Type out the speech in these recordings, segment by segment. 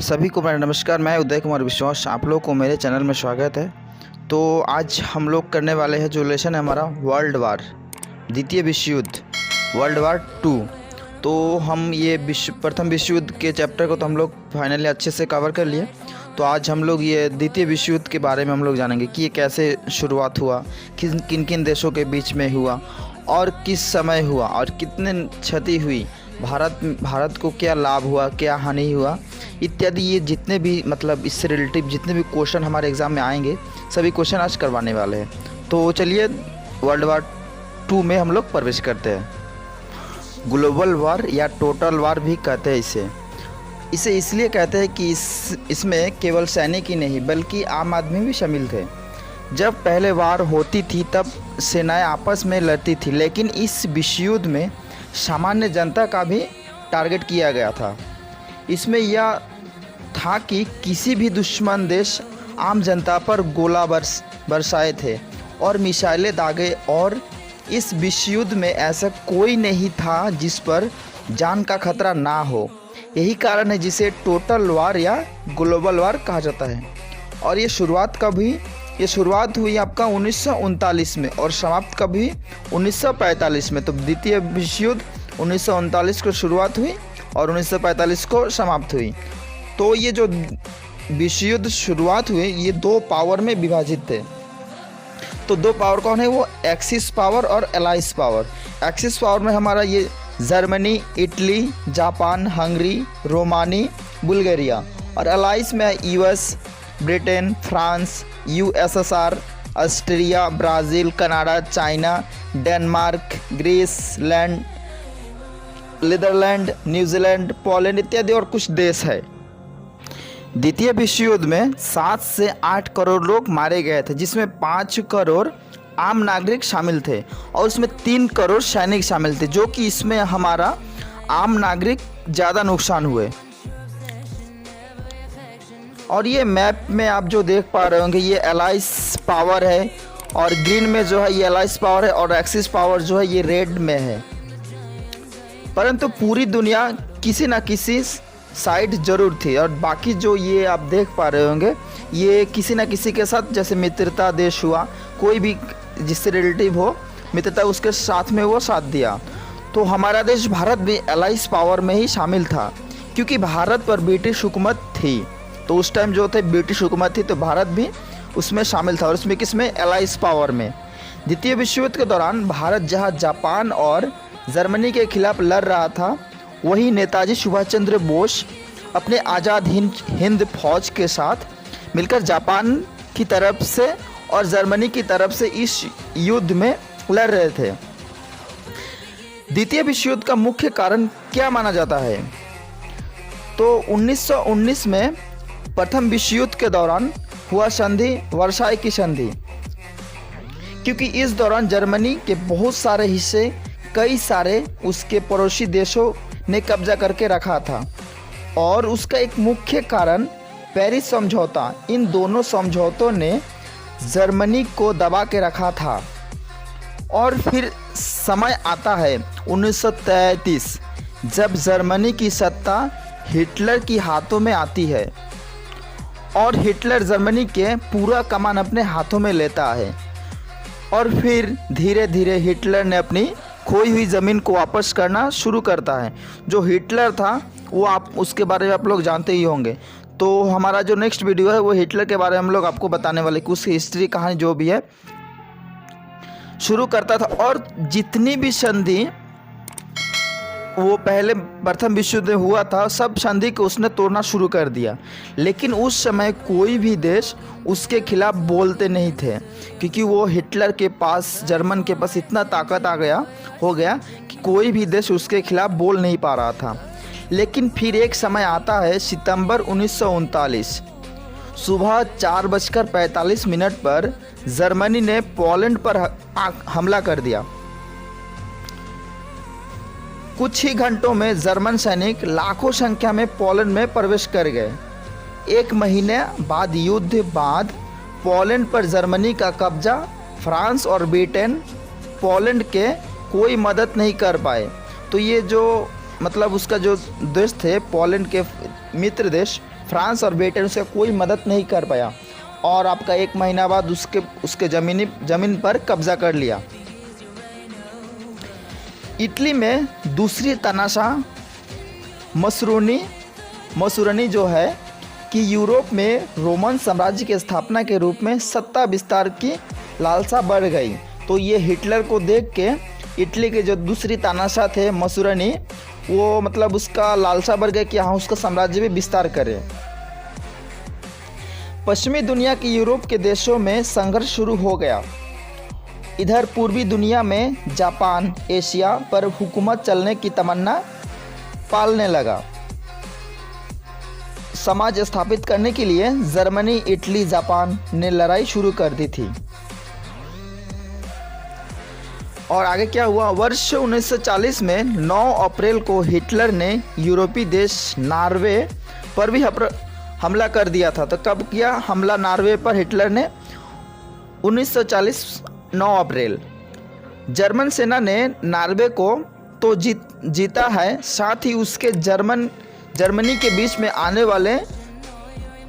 सभी को मेरा नमस्कार। मैं उदय कुमार विश्वास, आप लोग को मेरे चैनल में स्वागत है। तो आज हम लोग करने वाले हैं जो लेसन है हमारा वर्ल्ड वार, द्वितीय विश्व युद्ध, वर्ल्ड वार 2। तो हम ये प्रथम विश्व युद्ध के चैप्टर को तो हम लोग फाइनली अच्छे से कवर कर लिए। तो आज हम लोग ये द्वितीय विश्व युद्ध के बारे में हम लोग जानेंगे कि ये कैसे शुरुआत हुआ, किन किन देशों के बीच में हुआ और किस समय हुआ और कितने क्षति हुई, भारत को क्या लाभ हुआ, क्या हानि हुआ इत्यादि। ये जितने भी मतलब इससे रिलेटिव जितने भी क्वेश्चन हमारे एग्ज़ाम में आएंगे सभी क्वेश्चन आज करवाने वाले हैं। तो चलिए वर्ल्ड वार 2 में हम लोग प्रवेश करते हैं। ग्लोबल वार या टोटल वार भी कहते हैं इसे इसलिए कहते हैं कि इसमें केवल सैनिक ही नहीं बल्कि आम आदमी भी शामिल थे। जब पहले वार होती थी तब सेनाएं आपस में लड़ती थी, लेकिन इस विश्व युद्ध में सामान्य जनता का भी टारगेट किया गया था। इसमें यह था कि किसी भी दुश्मन देश आम जनता पर गोला बरसाए थे और मिसाइलें दागे, और इस विश्व युद्ध में ऐसा कोई नहीं था जिस पर जान का खतरा ना हो। यही कारण है जिसे टोटल वार या ग्लोबल वार कहा जाता है। और ये शुरुआत हुई आपका 1939 में और समाप्त कभी 1945 में। तो द्वितीय विश्व युद्ध 1939 को शुरुआत हुई और 1945 को समाप्त हुई। तो ये जो विश्व युद्ध शुरुआत हुए ये दो पावर में विभाजित थे। तो दो पावर कौन है? वो एक्सिस पावर और एलाइज पावर। एक्सिस पावर में हमारा ये Germany, Italy, Japan, Hungary, Romania, Bulgaria, और एलाइज में US, Britain, France, USSR, Austria, Brazil, Canada, China, Denmark, Greece land, Netherland, New Zealand, Poland इत्यादि और कुछ देश है। द्वितीय विश्व युद्ध में 7 से 8 करोड़ लोग मारे गए थे, जिसमें 5 करोड़ आम नागरिक शामिल थे और उसमें 3 करोड़ सैनिक शामिल थे, जो कि इसमें हमारा आम नागरिक ज़्यादा नुकसान हुए। और ये मैप में आप जो देख पा रहे होंगे ये एलाइज पावर है, और ग्रीन में जो है ये एलाइज पावर है, और एक्सिस पावर जो है ये रेड में है। परंतु पूरी दुनिया किसी न किसी साइड जरूर थी, और बाकी जो ये आप देख पा रहे होंगे ये किसी न किसी के साथ, जैसे मित्रता देश हुआ, कोई भी जिससे रिलेटिव हो मित्रता उसके साथ में वो साथ दिया। तो हमारा देश भारत भी एलाइज पावर में ही शामिल था, क्योंकि भारत पर ब्रिटिश हुकूमत थी। तो उस टाइम जो थे ब्रिटिश हुकूमत थी, तो भारत भी उसमें शामिल था, और उसमें किसमें? एलाइज पावर में। द्वितीय विश्व युद्ध के दौरान भारत जहां जापान और जर्मनी के खिलाफ लड़ रहा था, वहीं नेताजी सुभाष चंद्र बोस अपने आज़ाद हिंद फौज के साथ मिलकर जापान की तरफ से और जर्मनी की तरफ से इस युद्ध में लड़ रहे थे। द्वितीय विश्व युद्ध का मुख्य कारण क्या माना जाता है? तो 1919 में प्रथम विश्व युद्ध के दौरान हुआ संधि, वर्साई की संधि, क्योंकि इस दौरान जर्मनी के बहुत सारे हिस्से कई सारे उसके पड़ोसी देशों ने कब्जा करके रखा था, और उसका एक मुख्य कारण पेरिस समझौता। इन दोनों समझौतों ने जर्मनी को दबा के रखा था। और फिर समय आता है 1933, जब जर्मनी की सत्ता हिटलर की हाथों में आती है, और हिटलर जर्मनी के पूरा कमान अपने हाथों में लेता है। और फिर धीरे धीरे हिटलर ने अपनी खोई हुई ज़मीन को वापस करना शुरू करता है। जो हिटलर था वो आप उसके बारे में आप लोग जानते ही होंगे। तो हमारा जो नेक्स्ट वीडियो है वो हिटलर के बारे में हम लोग आपको बताने वाले, कि उसकी हिस्ट्री कहानी जो भी है शुरू करता था। और जितनी भी संधि वो पहले प्रथम विश्व युद्ध हुआ था, सब संधि को उसने तोड़ना शुरू कर दिया। लेकिन उस समय कोई भी देश उसके खिलाफ बोलते नहीं थे, क्योंकि वो हिटलर के पास, जर्मन के पास इतना ताकत हो गया कि कोई भी देश उसके खिलाफ बोल नहीं पा रहा था। लेकिन फिर एक समय आता है सितंबर 1939, सुबह 4:45 पर जर्मनी ने पोलैंड पर हमला कर दिया। कुछ ही घंटों में जर्मन सैनिक लाखों संख्या में पोलैंड में प्रवेश कर गए। एक महीने बाद युद्ध बाद पोलैंड पर जर्मनी का कब्जा, फ्रांस और ब्रिटेन पोलैंड के कोई मदद नहीं कर पाए। तो ये जो मतलब उसका जो देश थे पोलैंड के मित्र देश, फ्रांस और ब्रिटेन उसका कोई मदद नहीं कर पाया और आपका 1 महीना बाद उसके ज़मीन पर कब्जा कर लिया। इटली में दूसरी तानाशाह मसूरनी जो है कि यूरोप में रोमन साम्राज्य की स्थापना के रूप में सत्ता विस्तार की लालसा बढ़ गई। तो ये हिटलर को देख के इटली के जो दूसरी तानाशाह थे मसूरनी, वो मतलब उसका लालसा बढ़ गया कि हाँ उसका साम्राज्य भी विस्तार करे। पश्चिमी दुनिया के यूरोप के देशों में संघर्ष शुरू हो गया। इधर पूर्वी दुनिया में जापान एशिया पर हुकूमत चलने की तमन्ना पालने लगा। समाज स्थापित करने के लिए जर्मनी इटली जापान ने लड़ाई शुरू कर दी थी। और आगे क्या हुआ, वर्ष 1940 में 9 अप्रैल को हिटलर ने यूरोपीय देश नॉर्वे पर भी हमला कर दिया था। तो कब किया हमला नॉर्वे पर हिटलर ने? 1940 9 अप्रैल। जर्मन सेना ने नॉर्वे को तो जीता है, साथ ही उसके जर्मनी के बीच में आने वाले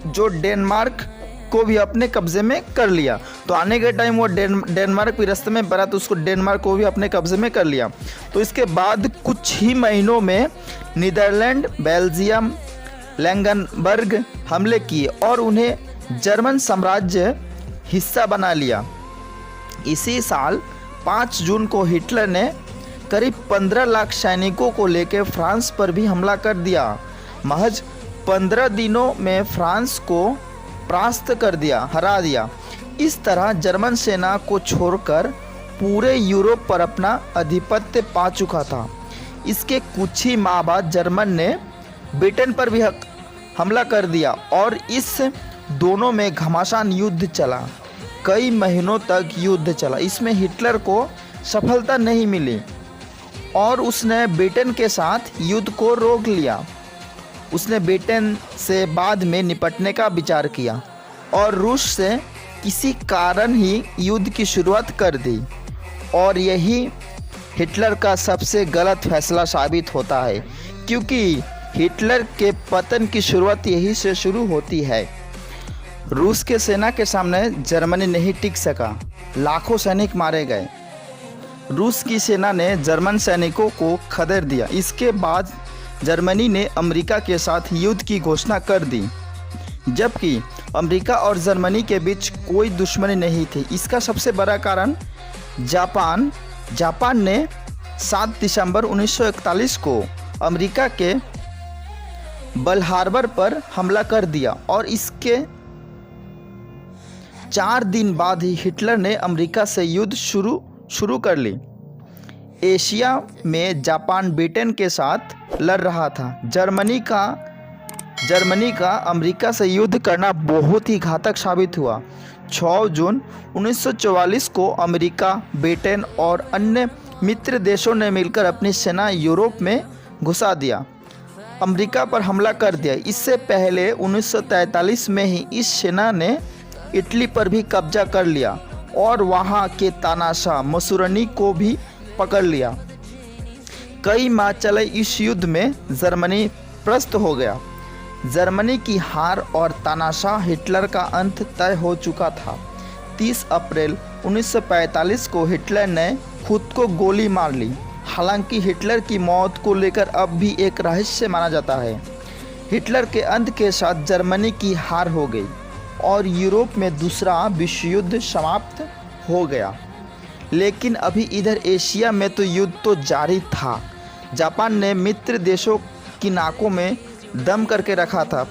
जो डेनमार्क को भी अपने कब्जे में कर लिया। तो आने के टाइम वो डेनमार्क भी रास्ते में पड़ा, तो उसको डेनमार्क को भी अपने कब्जे में कर लिया। तो इसके बाद कुछ ही महीनों में नीदरलैंड बेल्जियम लैंगनबर्ग हमले किए और उन्हें जर्मन साम्राज्य हिस्सा बना लिया। इसी साल 5 जून को हिटलर ने करीब 15 लाख सैनिकों को लेकर फ्रांस पर भी हमला कर दिया। महज 15 दिनों में फ्रांस को परास्त कर दिया, हरा दिया। इस तरह जर्मन सेना को छोड़कर पूरे यूरोप पर अपना आधिपत्य पा चुका था। इसके कुछ ही माह बाद जर्मन ने ब्रिटेन पर भी हमला कर दिया और इस दोनों में घमासान युद्ध चला। कई महीनों तक युद्ध चला। इसमें हिटलर को सफलता नहीं मिली और उसने ब्रिटेन के साथ युद्ध को रोक लिया। उसने ब्रिटेन से बाद में निपटने का विचार किया और रूस से किसी कारण ही युद्ध की शुरुआत कर दी और यही हिटलर का सबसे गलत फैसला साबित होता है, क्योंकि हिटलर के पतन की शुरुआत यही से शुरू होती है। रूस के सेना के सामने जर्मनी नहीं टिक सका, लाखों सैनिक मारे गए। रूस की सेना ने जर्मन सैनिकों को खदेड़ दिया। इसके बाद जर्मनी ने अमेरिका के साथ युद्ध की घोषणा कर दी, जबकि अमेरिका और जर्मनी के बीच कोई दुश्मनी नहीं थी। इसका सबसे बड़ा कारण जापान ने 7 दिसंबर 1941 को अमेरिका के पर्ल हार्बर पर हमला कर दिया और इसके 4 दिन बाद ही हिटलर ने अमेरिका से युद्ध शुरू कर ली। एशिया में जापान ब्रिटेन के साथ लड़ रहा था। जर्मनी का अमेरिका से युद्ध करना बहुत ही घातक साबित हुआ। 6 जून 1944 को अमेरिका, ब्रिटेन और अन्य मित्र देशों ने मिलकर अपनी सेना यूरोप में घुसा दिया, अमेरिका पर हमला कर दिया। इससे पहले 1943 में ही इस सेना ने इटली पर भी कब्जा कर लिया और वहां के तानाशाह मसूरनी को भी पकड़ लिया। कई माह चले इस युद्ध में जर्मनी परास्त हो गया। जर्मनी की हार और तानाशाह हिटलर का अंत तय हो चुका था। 30 अप्रैल 1945 को हिटलर ने खुद को गोली मार ली। हालांकि हिटलर की मौत को लेकर अब भी एक रहस्य माना जाता है। हिटलर के अंत के साथ जर्मनी की हार हो गई और यूरोप में दूसरा विश्व युद्ध समाप्त हो गया। लेकिन अभी इधर एशिया में तो युद्ध तो जारी था। जापान ने मित्र देशों की नाकों में दम करके रखा था।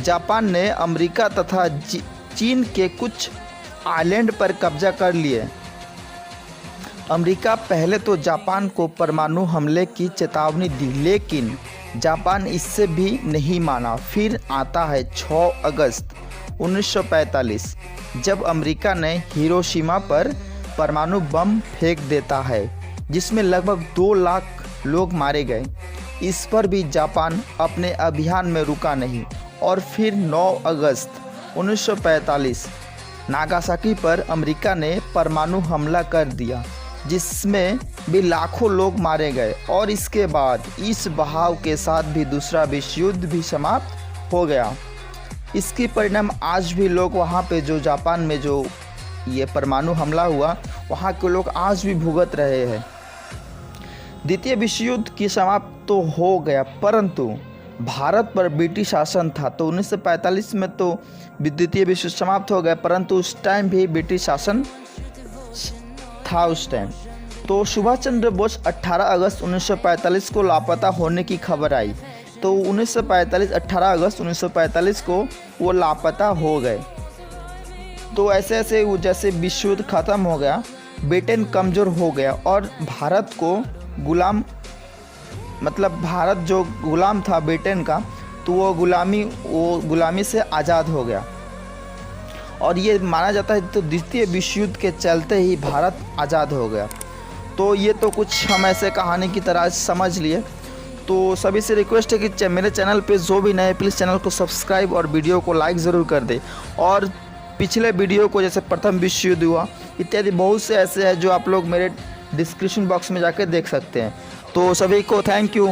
जापान ने अमेरिका तथा चीन के कुछ आइलैंड पर कब्जा कर लिए। अमेरिका पहले तो जापान को परमाणु हमले की चेतावनी दी, लेकिन जापान इससे भी नहीं माना। फिर आता है 6 अगस्त 1945, जब अमेरिका ने हिरोशिमा पर परमाणु बम फेंक देता है, जिसमें लगभग 2 लाख लोग मारे गए। इस पर भी जापान अपने अभियान में रुका नहीं और फिर 9 अगस्त 1945 नागासाकी पर अमेरिका ने परमाणु हमला कर दिया, जिसमें भी लाखों लोग मारे गए। और इसके बाद इस बहाव के साथ भी दूसरा विश्व युद्ध भी समाप्त हो गया इसके परिणाम आज भी लोग वहाँ पे जो जापान में जो ये परमाणु हमला हुआ, वहाँ के लोग आज भी भुगत रहे हैं। द्वितीय विश्व युद्ध की समाप्त तो हो गया, परंतु भारत पर ब्रिटिश शासन था। तो 1945 में तो द्वितीय विश्व युद्ध समाप्त हो गया, परंतु उस टाइम भी ब्रिटिश शासन था उस टाइम। तो सुभाष चंद्र बोस 18 अगस्त 1945 को लापता होने की खबर आई। तो 18 अगस्त 1945 को वो लापता हो गए। तो ऐसे ऐसे जैसे विश्व युद्ध ख़त्म हो गया, ब्रिटेन कमज़ोर हो गया और भारत को भारत जो गुलाम था ब्रिटेन का, तो वो गुलामी से आज़ाद हो गया। और ये माना जाता है तो द्वितीय विश्व युद्ध के चलते ही भारत आज़ाद हो गया। तो ये तो कुछ हम ऐसे कहानी की तरह समझ लिए। तो सभी से रिक्वेस्ट है कि मेरे चैनल पे जो भी नए, प्लीज़ चैनल को सब्सक्राइब और वीडियो को लाइक ज़रूर कर दे। और पिछले वीडियो को, जैसे प्रथम विश्व युद्ध हुआ इत्यादि, बहुत से ऐसे हैं जो आप लोग मेरे डिस्क्रिप्शन बॉक्स में जाकर देख सकते हैं। तो सभी को थैंक यू।